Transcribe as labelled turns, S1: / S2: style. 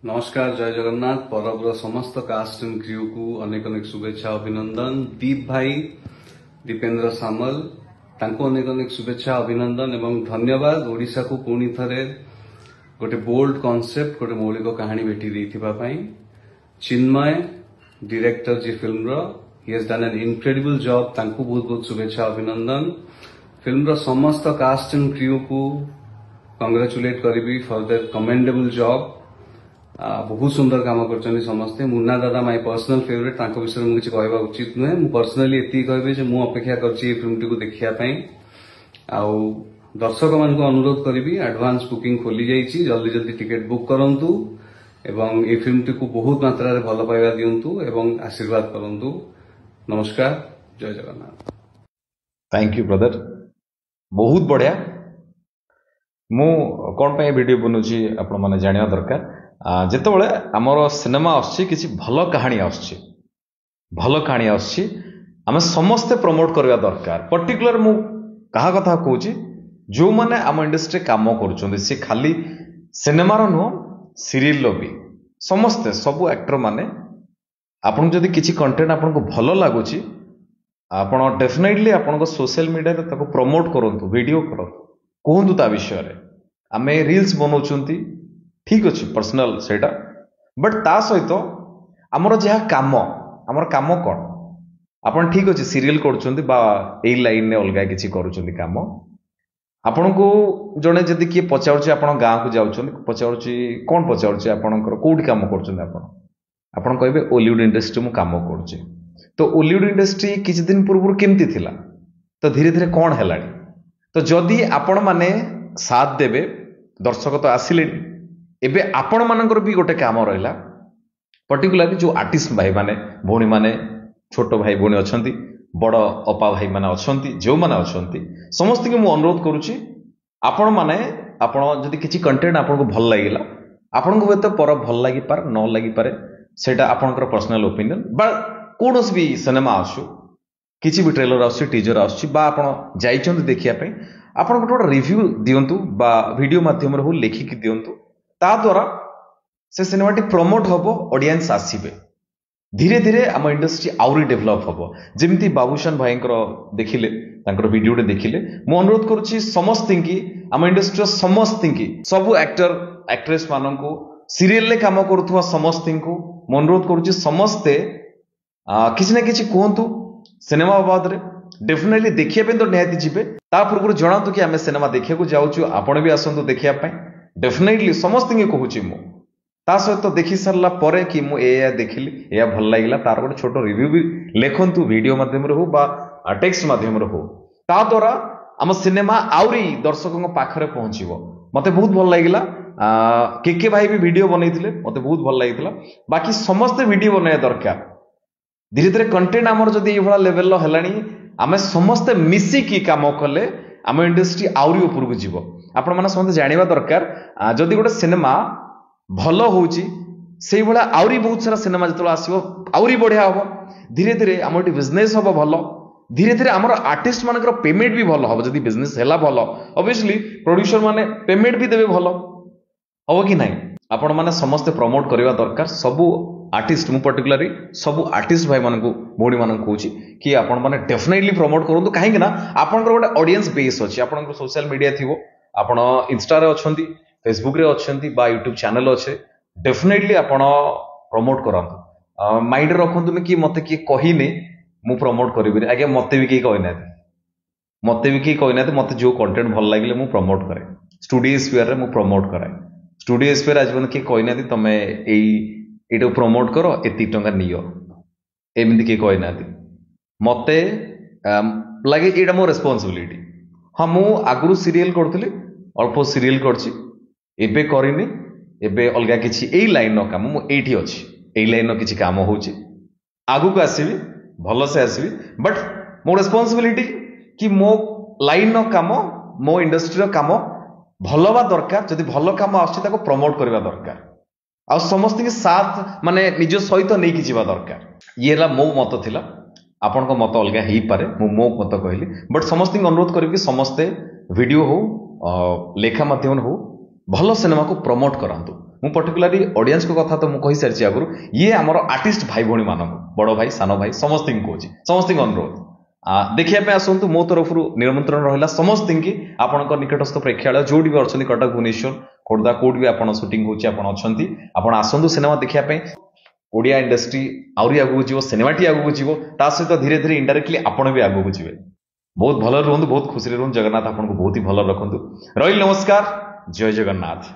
S1: नमस्कार जय जगन्नाथ परबर समस्त कास्ट एंड क्रू को अनेक अनेक शुभेच्छा अभिनंदन। दीप भाई दीपेन्द्र सामल तांको अनेक अनेक शुभेच्छा अभिनंदन एवं धन्यवाद। ओडिशा को पुणी थरे गोटे बोल्ड कॉन्सेप्ट गोटे मौलिक कहानी भेटी देथिबा पई। चिन्मय डायरेक्टर जी फिल्म रो he has done an incredible job. तांको बहुत बहुत शुभेच्छा अभिनंदन। फिल्म रो समस्त कास्ट एंड क्रू को कांग्रेचुलेट करी फॉर देयर कमेंडेबल जॉब। बहुत सुंदर काम कर समस्ते। मुन्ना दादा माय पर्सनल फेवरेट तांको विषय में किसी कहवा उचित नुहे। मु पर्सनली एति कहबे जे मु अपेक्षा करछि ए फिल्म को देखिया पई। आउ दर्शक मान को अनुरोध करी एडवांस बुकिंग खोली जाइछि, जल्दी जल्दी टिकट बुक करंतु एवं ए फिल्म को बहुत मात्रा रे भल पाइबा दियंतु एवं आशीर्वाद करंतु। नमस्कार जय जगन्नाथ।
S2: थैंक यू ब्रदर, बहुत बढ़िया। मु कोन पे वीडियो बनउछि आपण माने जानिया दरकार। जेतेबेले आमर सिनेमा आछि किछि भल कहानी आछि, भल कहानी आछि आमे समस्ते प्रमोट करबा दरकार। पर्टिकुलर मु कहा कथा कहूछि जो माने आम इंडस्ट्री काम करूछन्ति से खाली सिनेमा रो नो सीरियल लो भी समस्ते सब एक्टर माने आपन जदि किछि कंटेंट आपन को भल लागुछि आपन डेफिनेटली आपन को सोशल मीडिया रे ताको प्रमोट करंतु, वीडियो करो कहंतु ता विषय रे। आमे रील्स बनौछन्ति ठीक अच्छे पर्सनल सेटा, बट ता सहित आमर जहा काम आमर काम कौन आपन ठीक अच्छे सीरियल करुछन्ति बा एई लाइन ने अलगा किछि करुछन्ति काम। आपन को जने जदि किए पचाउछि आपन गां को जाउछन्ति पचाउछि कोन पचाउछि आपनकर कोठी काम करुछन्ति आपन कहबे हॉलीवुड इंडस्ट्री मु काम करुछि। तो हॉलीवुड इंडस्ट्री किछि दिन पूर्व केमती थिला तो धीरे धीरे कोन हेलानी। तो जदि आपन माने साथ देबे दर्शक तो आसिले एबे आपण मानकर भी गोटे काम रहिला। पर्टिकुलरली जो आर्टिस्ट भाई माने भौणी माने छोट भाई भौणी अछंती बड़ अपा भाई माने अछंती जो माने अछंती समस्त के मु अनुरोध करूची आपण माने आपण जदि किछि कंटेंट आपण को भल लागिला आपण को तो पर भल लागि पार न लागि पारे सेटा आपनकर पर्सनल ओपिनियन बा कोनोस भी सिनेमा आसु किछि भी ट्रेलर आसु टीजर आसु बा आपण जाइछन्ती देखिया पे आपण गोटे रिव्यू दियंतु बा वीडियो माध्यम रे हो लेखि कि दियंतु। ता द्वारा से सिनेमाटी प्रमोट हबो, ऑडियंस आसीबे, धीरे धीरे आम इंडस्ट्री आउरी डेभलप हबो। जेमती बाबूशान भाईंकर देखिले तांकर वीडियो रे देखिले मु अनुरोध करूची समस्त की आम इंडस्ट्री समस्त की सब एक्टर एक्ट्रेस मानन को सीरियल ले काम करूथवा समस्त को मु अनुरोध करूची समस्ते किछि ना किछि कहंतु सिनेमा बाबद रे। डेफिनेटली देखिया पे तो निहाती जिबे ता पूर्व जणातु कि आमे सिनेमा देखिया को जाउछु आपण भी आसंतु देखिया पय। डेफिनेटली समस्त के कहूची मु ता सहित देखि सरला परे कि मु एया देखिली एया भल लागिला तार गोटे छोट रिव्यू भी लेखंतु वीडियो माध्यम रे हो बा टेक्स्ट माध्यम रे हो। ता द्वारा आम सिनेमा आउरी दर्शकों पाखरे पहुंचीबो। मते बहुत भल लागिला। के भाई भी वीडियो बनैथिले मते बहुत भल लागितला। बाकी समस्त वीडियो बनाया दरकार। धीरे धीरे कंटेंट आमर जदि ए भला लेवल लो हेलानी आमे समस्त मिसी की काम कले आम इंडस्ट्री आउरी ऊपर को जीवो। आपण माने समस्त जानिबा दरकार जदि गोटे सिनेमा भल होउची सेई भला आउरी बहुत सारा सिनेमा जतलो आसीबो आउरी बढ़िया हबो। धीरे धीरे हमर बिजनेस हबो भल, धीरे धीरे हमर आर्टिस्ट मानकर पेमेंट भी भल हबो। जदि बिजनेस हैला भल ऑब्वियसली प्रोड्यूसर माने पेमेंट भी देबे भल हबो कि नाही। आपण माने समस्त प्रमोट करबा दरकार। सबु आर्टिस्ट मु पर्टिकुलरली सबु आर्टिस्ट भाई मानकु भौणी मानकु कहूची कि आपण माने डेफिनेटली प्रमोट करंतु। काहे ना आपनकर गोटे ऑडियंस बेस अछि, आपनकर सोशल मीडिया थिवो, आपण इंस्टा रे अछंती, फेसबुक रे अछंती बा यूट्यूब चैनल अच्छे, डेफिनेटली आपण प्रमोट करंतु। माइंड रखंतु कि मते कि कहिने मु प्रमोट करिबि आगे मते भी कि कहिना मते जो कंटेंट भल लागिले मु प्रमोट करे। स्टूडियो स्फीयर रे मु प्रमोट करे। स्टूडियो स्फीयर आज बन कि कहिना तमे एटा प्रमोट करो एति टंका नियो एमिति कि कहिना मते लागे एटा मो रिस्पांसिबिलिटी। हाँ मु आगुरु सीरियल करथली, अल्प सीरियल करछि, एबे करिनी, एबे अलगा किछि एई लाइन न काम मु एठी अछि, एई लाइन न किछि काम होउछि, आगु को आसीबी भलो से आसीबी। बट मो रिस्पांसिबिलिटी कि मो लाइन न काम मो इंडस्ट्री रो काम भलो बा दरकार। जदि भलो काम आछि ताको प्रमोट करबा दरकार। आ समस्त के साथ माने निज सहित नै कि जीवा दरकार। येला मो मत थिला, आपण को मत अलगा हेई पारे, मो मत कहली। बट समस्त अनुरोध करिब कि समस्ते वीडियो हो लेखा माध्यम हो भल सिनेमा को प्रमोट करंतु। ମୁଁ पर्टिकुलाली ऑडियंस को कथा तो मु कहि सारछि आगुरु ये हमर आर्टिस्ट भाई भणी मानक बड़ भाई सान भाई समस्त कहूँ समस्त अनुरोध देखिए आसतु मो तरफ निमंत्रण रहा समस्त की आपण निकटस्थ प्रेक्षालय जो भी अच्छी कटक भुवनेश्वर खोर्धा कोड भी आप सुटिंग होती आसतु सिनेमा देखिए ओडिया इंडस्ट्री आहरी आगू जीव सिनेमाटी आगू जीव ता सहित धीरे धीरे इनडायरेक्टली आपण भी आगू जी बहुत भल रुहतु बहुत खुशी रुहतु जगन्नाथ आपको बहुत ही भल रखु रही नमस्कार जय जगन्नाथ।